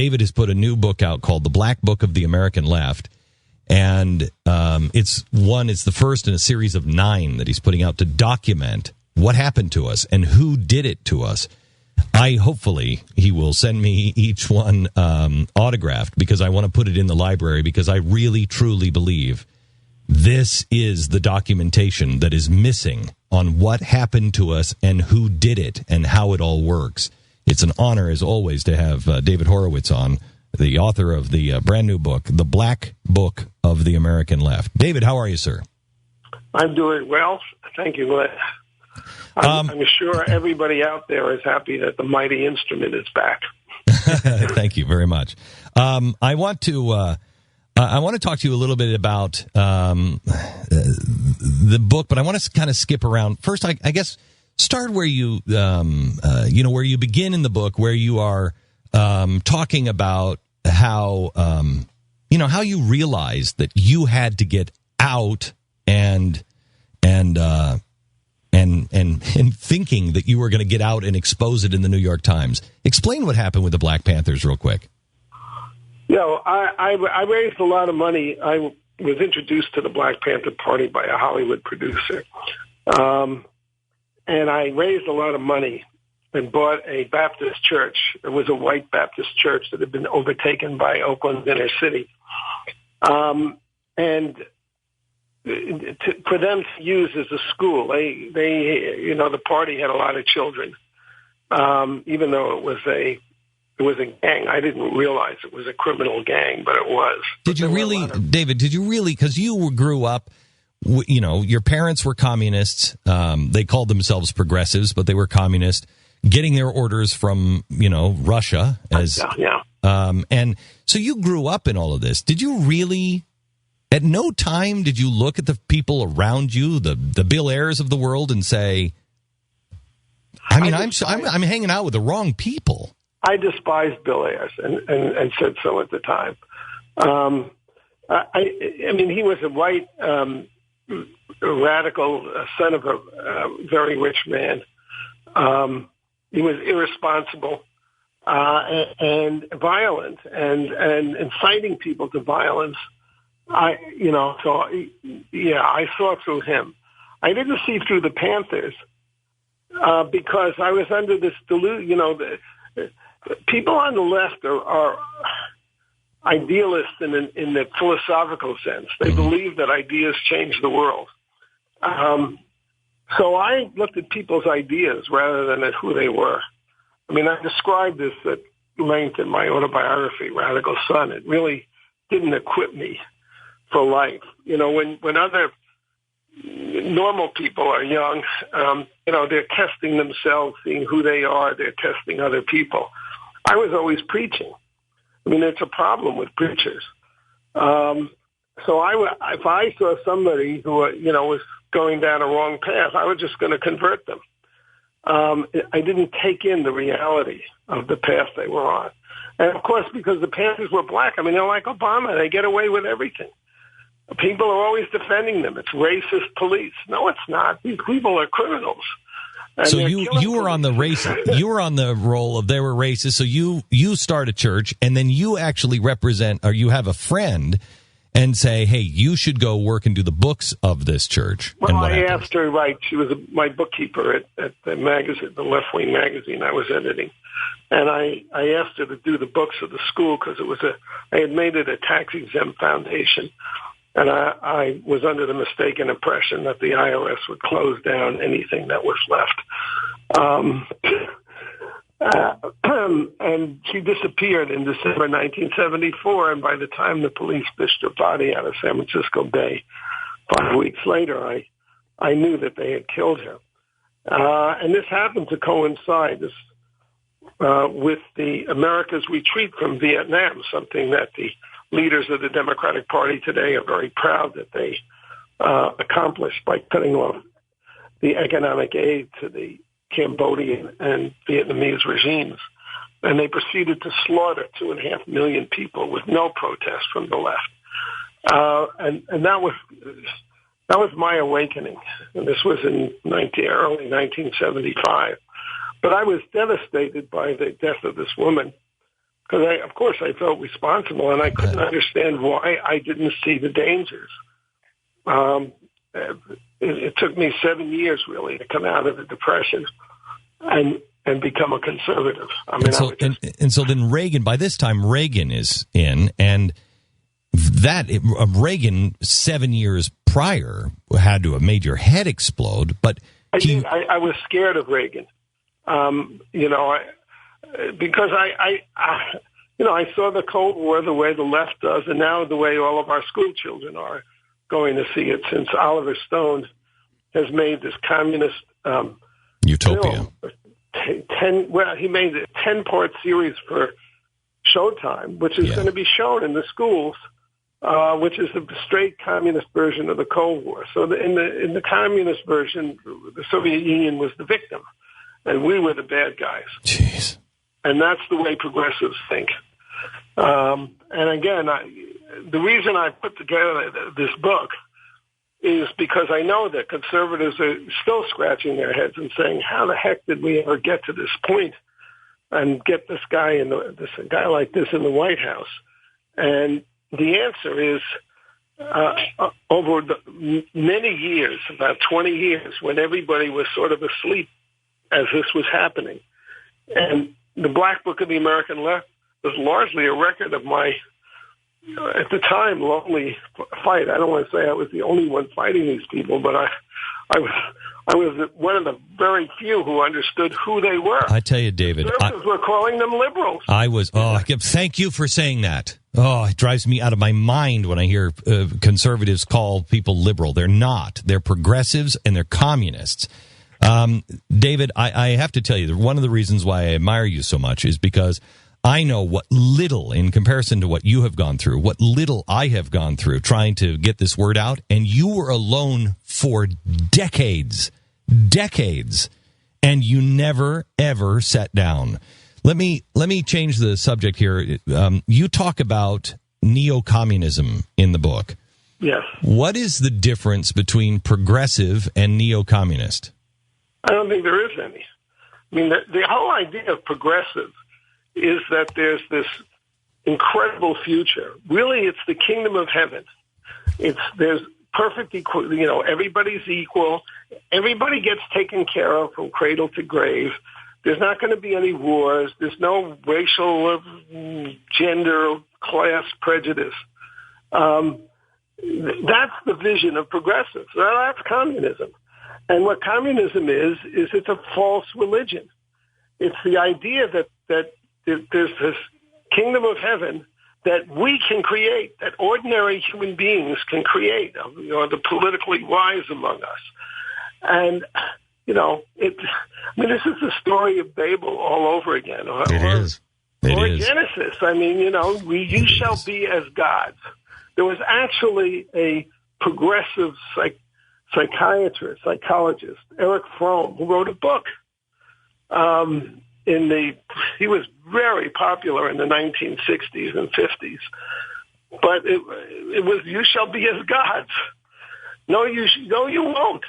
David has put a new book out called The Black Book of the American Left. And it's the first in a series of 9 that he's putting out to document what happened to us and who did it to us. Hopefully he will send me each one autographed, because I want to put it in the library, because I really, truly believe this is the documentation that is missing on what happened to us and who did it and how it all works. It's an honor, as always, to have David Horowitz on, the author of the brand new book, The Black Book of the American Left. David, how are you, sir? I'm doing well. Thank you, Glenn. I'm sure everybody out there is happy that the mighty instrument is back. Thank you very much. I want to talk to you a little bit about the book, but I want to kind of skip around. First, I guess start where you where you begin in the book, where you are talking about how how you realized that you had to get out and thinking that you were going to get out and expose it in the New York Times. Explain what happened with the Black Panthers real quick. I raised a lot of money. I was introduced to the Black Panther Party by a Hollywood producer. And I raised a lot of money and bought a Baptist church. It was a white Baptist church that had been overtaken by Oakland's inner city. For them to use as a school, the party had a lot of children, even though it was a gang. I didn't realize it was a criminal gang, but it was. Did you really, David? Did you really? Because you grew up, your parents were communists. They called themselves progressives, but they were communist, getting their orders from Russia. And so you grew up in all of this. Did you really? At no time did you look at the people around you, the Bill Ayers of the world, and say, I'm hanging out with the wrong people. I despised Bill Ayers and said so at the time. He was a white radical son of a very rich man. He was irresponsible and violent and inciting people to violence. I saw through him. I didn't see through the Panthers because I was under this delusion. The people on the left are idealists in the philosophical sense. They believe that ideas change the world. So I looked at people's ideas rather than at who they were. I described this at length in my autobiography, Radical Son. It really didn't equip me for life. When other normal people are young, they're testing themselves, seeing who they are. They're testing other people. I was always preaching. It's a problem with preachers. So if I saw somebody who, was going down a wrong path, I was just going to convert them. I didn't take in the reality of the path they were on. And of course, because the Panthers were black, they're like Obama. They get away with everything. People are always defending them. It's racist police. No, it's not. These people are criminals. So you were on the you were on the role of they were racist. So you start a church, and then you actually represent, or you have a friend and say, hey, you should go work and do the books of this church. Well, I asked her, right. She was my bookkeeper at the magazine, the Left Wing magazine I was editing. And I asked her to do the books of the school because I had made it a tax-exempt foundation. And I was under the mistaken impression that the IRS would close down anything that was left. And she disappeared in December 1974, and by the time the police fished her body out of San Francisco Bay 5 weeks later, I knew that they had killed her. And this happened to coincide with the America's retreat from Vietnam, something that the leaders of the Democratic Party today are very proud that they accomplished by cutting off the economic aid to the Cambodian and Vietnamese regimes. And they proceeded to slaughter 2.5 million people with no protest from the left. And that was my awakening. And this was in early 1975. But I was devastated by the death of this woman because of course I felt responsible, and I couldn't understand why I didn't see the dangers. It took me 7 years really to come out of the Depression and become a conservative. I mean, so then Reagan. By this time, Reagan is in, and Reagan 7 years prior had to have made your head explode. But I was scared of Reagan. Because I saw the Cold War the way the left does, and now the way all of our school children are going to see it, since Oliver Stone has made this communist utopia. He made a 10-part series for Showtime, which is going to be shown in the schools, which is the straight communist version of the Cold War. So in the communist version, the Soviet Union was the victim, and we were the bad guys. Jeez. And that's the way progressives think. And again, the reason I put together this book is because I know that conservatives are still scratching their heads and saying, how the heck did we ever get to this point and get this guy like this in the White House? And the answer is over many years, about 20 years, when everybody was sort of asleep as this was happening. And the Black Book of the American Left was largely a record of my, at the time, lonely fight. I don't want to say I was the only one fighting these people, but I was one of the very few who understood who they were. I tell you, David, conservatives were calling them liberals. Thank you for saying that. Oh, it drives me out of my mind when I hear conservatives call people liberal. They're not. They're progressives and they're communists. David, I have to tell you that one of the reasons why I admire you so much is because I know what little, in comparison to what you have gone through, what little I have gone through trying to get this word out, and you were alone for decades, and you never, ever sat down. Let me change the subject here. You talk about neo-communism in the book. Yes. What is the difference between progressive and neo-communist? I don't think there is any. I mean, the whole idea of progressive is that there's this incredible future. Really, it's the kingdom of heaven. There's perfect equal. Everybody's equal. Everybody gets taken care of from cradle to grave. There's not going to be any wars. There's no racial, gender, class prejudice. That's the vision of progressives. That's communism. And what communism is it's a false religion. It's the idea that there's this kingdom of heaven that we can create, that ordinary human beings can create, the politically wise among us. And, this is the story of Babel all over again. It is. Genesis. I mean, you shall be as gods. There was actually a progressive psychologist, Eric Fromm, who wrote a book. He was very popular in the 1960s and 50s, but it was "You shall be as gods." No, you won't.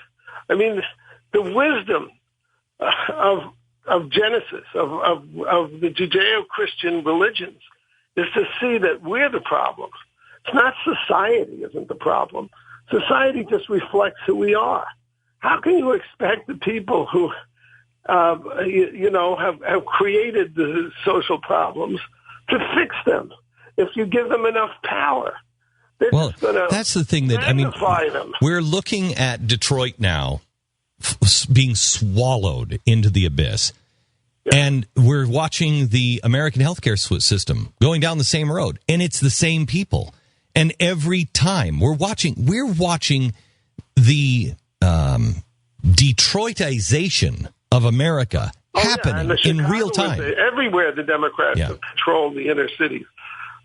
I mean, the wisdom of Genesis of the Judeo-Christian religions is to see that we're the problem. It's not society isn't the problem. Society just reflects who we are. How can you expect the people who, have created the social problems to fix them if you give them enough power? Well, that's the thing that, them. We're looking at Detroit now being swallowed into the abyss. Yeah. And we're watching the American healthcare system going down the same road. And it's the same people. And every time we're watching the Detroitization of America happening in real time. Everywhere the Democrats have controlled the inner cities.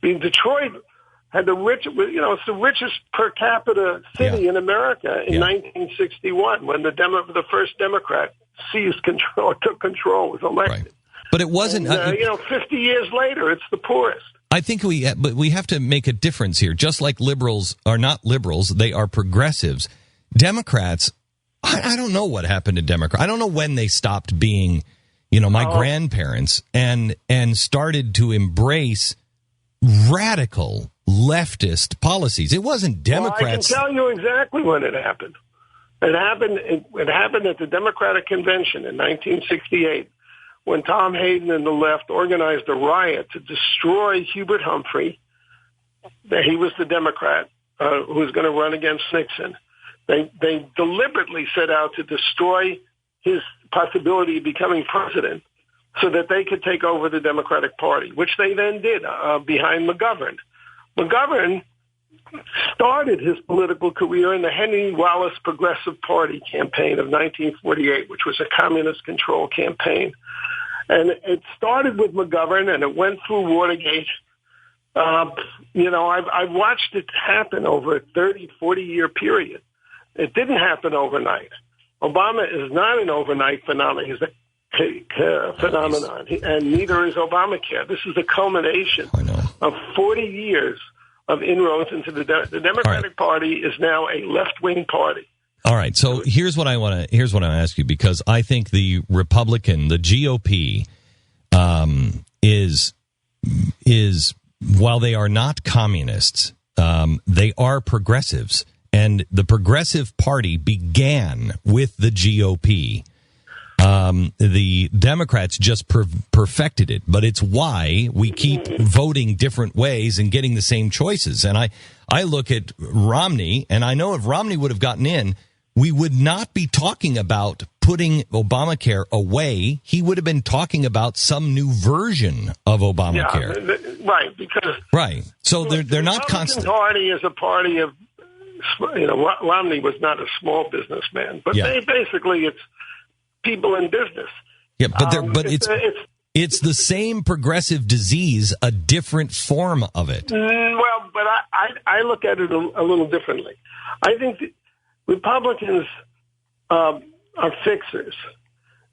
I mean, Detroit had it's the richest per capita city in America in 1961 when the first Democrat took control, was elected. Right. But it wasn't. 50 years later, it's the poorest. I think we have to make a difference here. Just like liberals are not liberals, they are progressives. Democrats, I don't know what happened to Democrats. I don't know when they stopped being, my grandparents, and started to embrace radical leftist policies. It wasn't Democrats. Well, I can tell you exactly when it happened. It happened at the Democratic Convention in 1968 when Tom Hayden and the left organized a riot to destroy Hubert Humphrey. He was the Democrat who was going to run against Nixon. They deliberately set out to destroy his possibility of becoming president so that they could take over the Democratic Party, which they then did behind McGovern. McGovern started his political career in the Henry Wallace Progressive Party campaign of 1948, which was a communist-controlled campaign. And it started with McGovern, and it went through Watergate. I've watched it happen over a 30, 40-year period. It didn't happen overnight. Obama is not an overnight phenomenon. He's a phenomenon, and neither is Obamacare. This is a culmination of 40 years of inroads into the Democratic Party is now a left-wing party. All right, so here's what I want to ask you, because I think the Republican, the GOP, is while they are not communists, they are progressives, and the Progressive Party began with the GOP. The Democrats just perfected it, but it's why we keep voting different ways and getting the same choices. And I look at Romney, and I know if Romney would have gotten in, we would not be talking about putting Obamacare away. He would have been talking about some new version of Obamacare. Yeah, because So they're not constant. The Republican Party is a party of, Romney was not a small businessman, but basically it's people in business. Yeah, but it's the same progressive disease, a different form of it. Well, but I look at it a little differently. I think Republicans are fixers.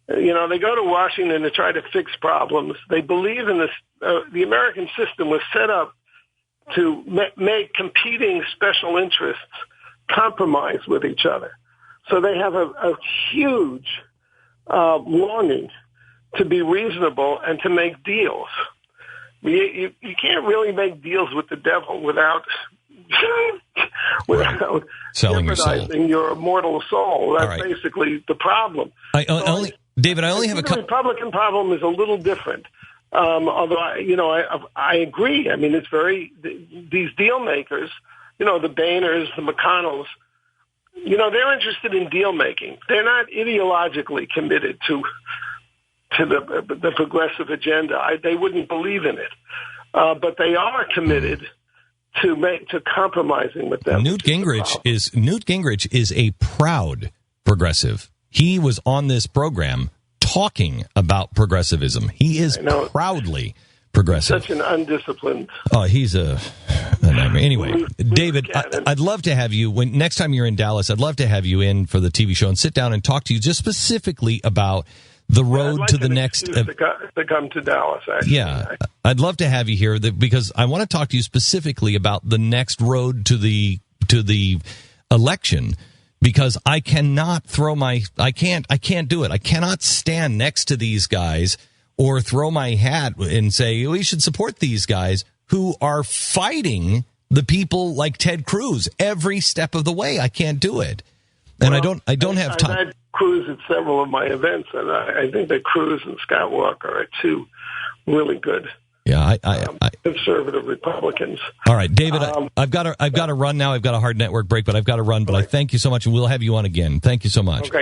They go to Washington to try to fix problems. They believe in this. The American system was set up to make competing special interests compromise with each other. So they have a huge longing to be reasonable and to make deals. You can't really make deals with the devil without selling jeopardizing your immortal soul. That's basically the problem. David, I only have a couple. The Republican problem is a little different. Although I agree. I mean, it's these deal makers. The Boehners, the McConnells. They're interested in deal making. They're not ideologically committed to the progressive agenda. They wouldn't believe in it, but they are committed to compromising with them. Newt Gingrich is a proud progressive. He was on this program talking about progressivism. He is proudly progressive. Such an undisciplined. Oh, he's a nightmare. Anyway, David, I'd love to have you next time you're in Dallas. I'd love to have you in for the TV show and sit down and talk to you just specifically about the road to the next. To come to Dallas. Actually. Yeah, I'd love to have you here because I want to talk to you specifically about the next road to the election. Because I cannot I can't do it. I cannot stand next to these guys or throw my hat and say, we should support these guys who are fighting the people like Ted Cruz every step of the way. I can't do it. And I don't have time. I've had Cruz at several of my events, and I think that Cruz and Scott Walker are two really good. Yeah, conservative Republicans. All right, David, I've got to run now. I've got a hard network break, but I've got to run. But I thank you so much, and we'll have you on again. Thank you so much. Okay.